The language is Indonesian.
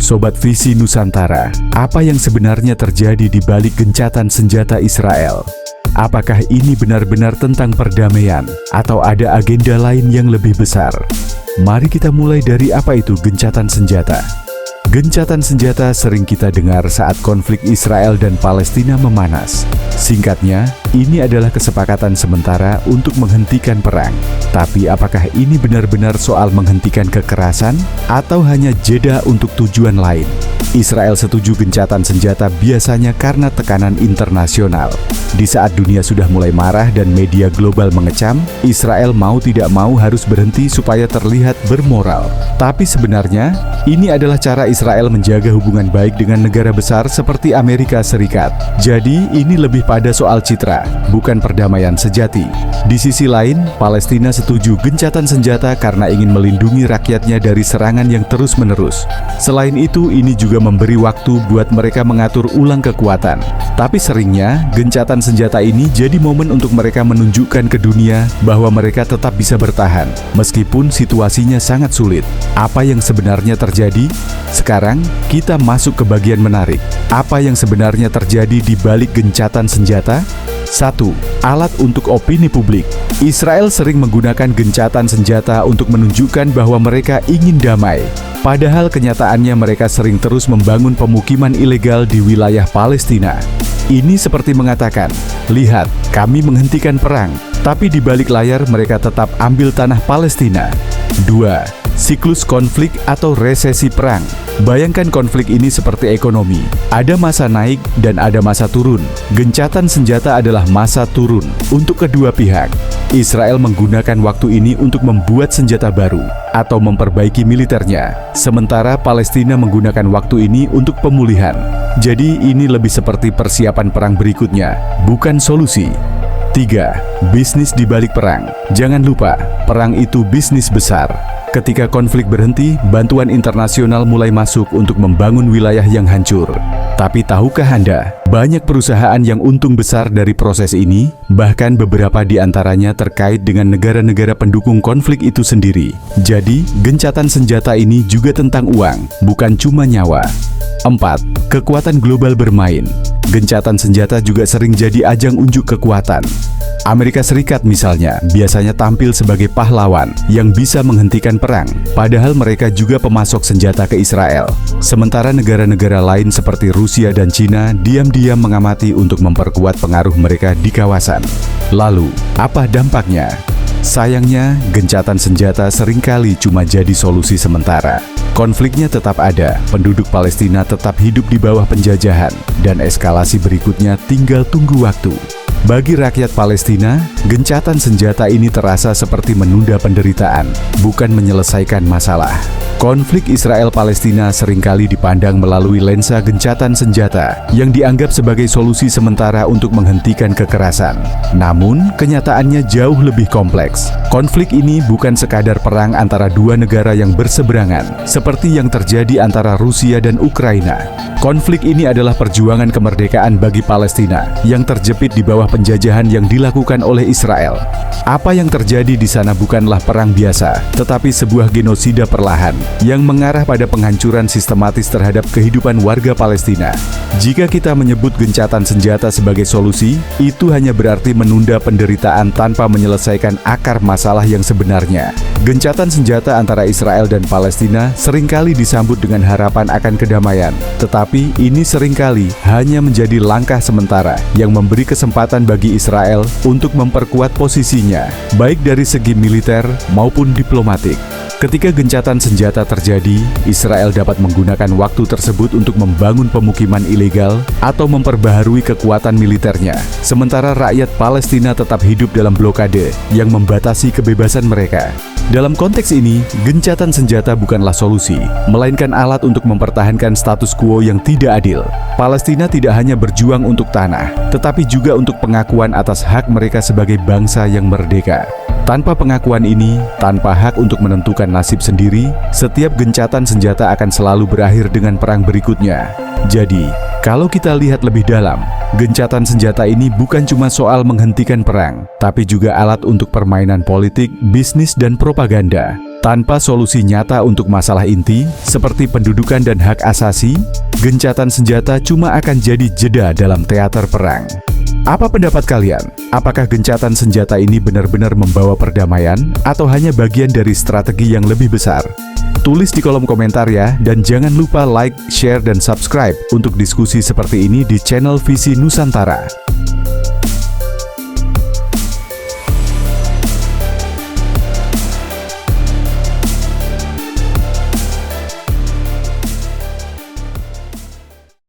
Sobat Visi Nusantara, apa yang sebenarnya terjadi di balik gencatan senjata Israel? Apakah ini benar-benar tentang perdamaian atau ada agenda lain yang lebih besar? Mari kita mulai dari apa itu gencatan senjata. Gencatan senjata sering kita dengar saat konflik Israel dan Palestina memanas. Singkatnya, ini adalah kesepakatan sementara untuk menghentikan perang. Tapi apakah ini benar-benar soal menghentikan kekerasan atau hanya jeda untuk tujuan lain? Israel setuju gencatan senjata biasanya karena tekanan internasional. Di saat dunia sudah mulai marah dan media global mengecam, Israel mau tidak mau harus berhenti supaya terlihat bermoral. Tapi sebenarnya, ini adalah cara Israel menjaga hubungan baik dengan negara besar seperti Amerika Serikat. Jadi, ini lebih pada soal citra, bukan perdamaian sejati. Di sisi lain, Palestina setuju gencatan senjata karena ingin melindungi rakyatnya dari serangan yang terus-menerus. Selain itu, ini juga memberi waktu buat mereka mengatur ulang kekuatan. Tapi seringnya, gencatan senjata ini jadi momen untuk mereka menunjukkan ke dunia bahwa mereka tetap bisa bertahan, meskipun situasinya sangat sulit. Apa yang sebenarnya terjadi? Sekarang, kita masuk ke bagian menarik. Apa yang sebenarnya terjadi di balik gencatan senjata? 1. Alat untuk opini publik. Israel sering menggunakan gencatan senjata untuk menunjukkan bahwa mereka ingin damai. Padahal kenyataannya mereka sering terus membangun pemukiman ilegal di wilayah Palestina. Ini seperti mengatakan, lihat, kami menghentikan perang, tapi di balik layar mereka tetap ambil tanah Palestina. 2. Siklus konflik atau resesi perang. Bayangkan konflik ini seperti ekonomi. Ada masa naik dan ada masa turun. Gencatan senjata adalah masa turun untuk kedua pihak. Israel menggunakan waktu ini untuk membuat senjata baru atau memperbaiki militernya. Sementara Palestina menggunakan waktu ini untuk pemulihan. Jadi ini lebih seperti persiapan perang berikutnya, bukan solusi. 3. Bisnis di balik perang. Jangan lupa, perang itu bisnis besar. Ketika konflik berhenti, bantuan internasional mulai masuk untuk membangun wilayah yang hancur. Tapi tahukah Anda, banyak perusahaan yang untung besar dari proses ini, bahkan beberapa di antaranya terkait dengan negara-negara pendukung konflik itu sendiri. Jadi, gencatan senjata ini juga tentang uang, bukan cuma nyawa. 4. Kekuatan global bermain. Gencatan senjata juga sering jadi ajang unjuk kekuatan. Amerika Serikat misalnya biasanya tampil sebagai pahlawan yang bisa menghentikan perang, padahal mereka juga pemasok senjata ke Israel. Sementara negara-negara lain seperti Rusia dan Cina diam-diam mengamati untuk memperkuat pengaruh mereka di kawasan. Lalu, apa dampaknya? Sayangnya, gencatan senjata seringkali cuma jadi solusi sementara. Konfliknya tetap ada, penduduk Palestina tetap hidup di bawah penjajahan, dan eskalasi berikutnya tinggal tunggu waktu. Bagi rakyat Palestina, gencatan senjata ini terasa seperti menunda penderitaan, bukan menyelesaikan masalah. Konflik Israel-Palestina seringkali dipandang melalui lensa gencatan senjata yang dianggap sebagai solusi sementara untuk menghentikan kekerasan. Namun, kenyataannya jauh lebih kompleks. Konflik ini bukan sekadar perang antara dua negara yang berseberangan, seperti yang terjadi antara Rusia dan Ukraina. Konflik ini adalah perjuangan kemerdekaan bagi Palestina yang terjepit di bawah penjajahan yang dilakukan oleh Israel. Apa yang terjadi di sana bukanlah perang biasa, tetapi sebuah genosida perlahan yang mengarah pada penghancuran sistematis terhadap kehidupan warga Palestina. Jika kita menyebut gencatan senjata sebagai solusi, itu hanya berarti menunda penderitaan tanpa menyelesaikan akar masalah yang sebenarnya. Gencatan senjata antara Israel dan Palestina seringkali disambut dengan harapan akan kedamaian, tetapi ini seringkali hanya menjadi langkah sementara yang memberi kesempatan bagi Israel untuk memperkuat posisinya, baik dari segi militer maupun diplomatik. Ketika gencatan senjata terjadi, Israel dapat menggunakan waktu tersebut untuk membangun pemukiman ilegal atau memperbaharui kekuatan militernya, sementara rakyat Palestina tetap hidup dalam blokade yang membatasi kebebasan mereka. Dalam konteks ini, gencatan senjata bukanlah solusi, melainkan alat untuk mempertahankan status quo yang tidak adil. Palestina tidak hanya berjuang untuk tanah, tetapi juga untuk pengakuan atas hak mereka sebagai bangsa yang merdeka. Tanpa pengakuan ini, tanpa hak untuk menentukan nasib sendiri, setiap gencatan senjata akan selalu berakhir dengan perang berikutnya. Jadi, kalau kita lihat lebih dalam, gencatan senjata ini bukan cuma soal menghentikan perang, tapi juga alat untuk permainan politik, bisnis, dan propaganda. Tanpa solusi nyata untuk masalah inti, seperti pendudukan dan hak asasi, gencatan senjata cuma akan jadi jeda dalam teater perang. Apa pendapat kalian? Apakah gencatan senjata ini benar-benar membawa perdamaian, atau hanya bagian dari strategi yang lebih besar? Tulis di kolom komentar ya, dan jangan lupa like, share, dan subscribe untuk diskusi seperti ini di channel Visi Nusantara.